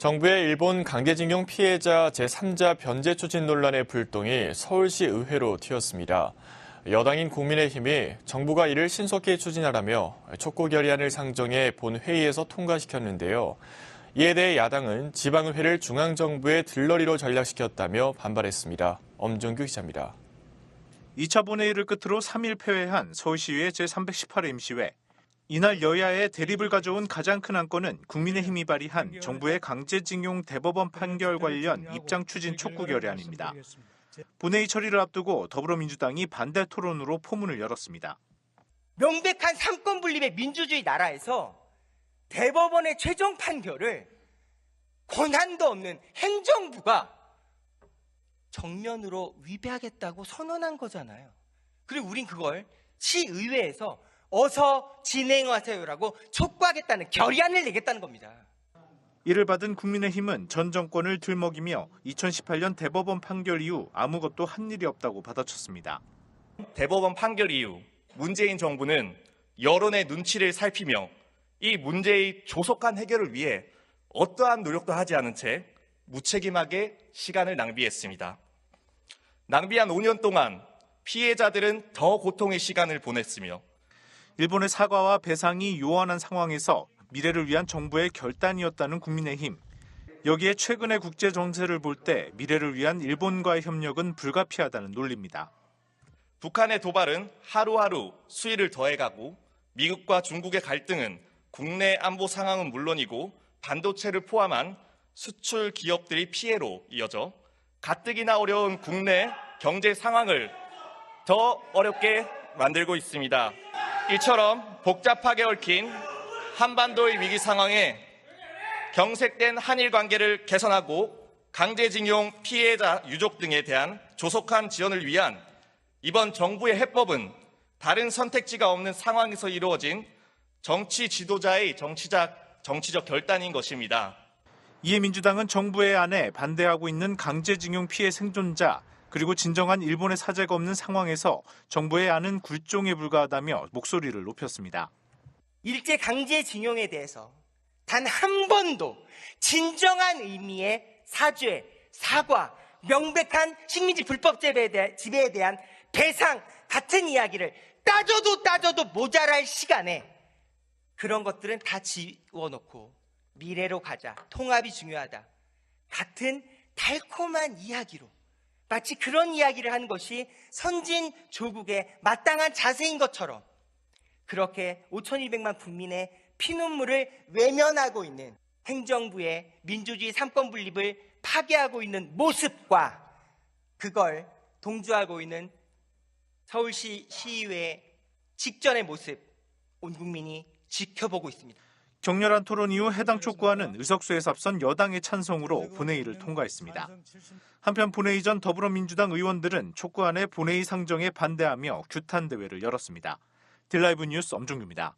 정부의 일본 강제징용 피해자 제3자 변제 추진 논란의 불똥이 서울시 의회로 튀었습니다. 여당인 국민의힘이 정부가 이를 신속히 추진하라며 촉구 결의안을 상정해 본회의에서 통과시켰는데요. 이에 대해 야당은 지방의회를 중앙정부의 들러리로 전락시켰다며 반발했습니다. 엄종규 기자입니다. 2차 본회의를 끝으로 3일 패회한 서울시의회 제318회 임시회. 이날 여야의 대립을 가져온 가장 큰 안건은 국민의힘이 발의한 정부의 강제징용 대법원 판결 관련 입장 추진 촉구 결의안입니다. 본회의 처리를 앞두고 더불어민주당이 반대 토론으로 포문을 열었습니다. 명백한 삼권 분립의 민주주의 나라에서 대법원의 최종 판결을 권한도 없는 행정부가 정면으로 위배하겠다고 선언한 거잖아요. 그리고 우린 그걸 시의회에서 어서 진행하세요라고 촉구하겠다는 결의안을 내겠다는 겁니다. 이를 받은 국민의힘은 전 정권을 들먹이며 2018년 대법원 판결 이후 아무것도 한 일이 없다고 받아쳤습니다. 대법원 판결 이후 문재인 정부는 여론의 눈치를 살피며 이 문제의 조속한 해결을 위해 어떠한 노력도 하지 않은 채 무책임하게 시간을 낭비했습니다. 낭비한 5년 동안 피해자들은 더 고통의 시간을 보냈으며 일본의 사과와 배상이 요원한 상황에서 미래를 위한 정부의 결단이었다는 국민의힘. 여기에 최근의 국제 정세를 볼 때 미래를 위한 일본과의 협력은 불가피하다는 논리입니다. 북한의 도발은 하루하루 수위를 더해가고 미국과 중국의 갈등은 국내 안보 상황은 물론이고 반도체를 포함한 수출 기업들의 피해로 이어져 가뜩이나 어려운 국내 경제 상황을 더 어렵게 만들고 있습니다. 이처럼 복잡하게 얽힌 한반도의 위기 상황에 경색된 한일 관계를 개선하고 강제징용 피해자 유족 등에 대한 조속한 지원을 위한 이번 정부의 해법은 다른 선택지가 없는 상황에서 이루어진 정치 지도자의 정치적 결단인 것입니다. 이에 민주당은 정부의 안에 반대하고 있는 강제징용 피해 생존자 그리고 진정한 일본의 사죄가 없는 상황에서 정부의 안은 굴종에 불과하다며 목소리를 높였습니다. 일제 강제징용에 대해서 단 한 번도 진정한 의미의 사죄, 사과, 명백한 식민지 불법 지배에 대한 배상 같은 이야기를 따져도 모자랄 시간에 그런 것들은 다 지워놓고 미래로 가자, 통합이 중요하다. 같은 달콤한 이야기로 마치 그런 이야기를 하는 것이 선진 조국의 마땅한 자세인 것처럼 그렇게 5,200만 국민의 피눈물을 외면하고 있는 행정부의 민주주의 삼권 분립을 파괴하고 있는 모습과 그걸 동조하고 있는 서울시 시의회 직전의 모습 온 국민이 지켜보고 있습니다. 격렬한 토론 이후 해당 촉구안은 의석수에서 앞선 여당의 찬성으로 본회의를 통과했습니다. 한편 본회의 전 더불어민주당 의원들은 촉구안의 본회의 상정에 반대하며 규탄 대회를 열었습니다. 딜라이브 뉴스 엄종규입니다.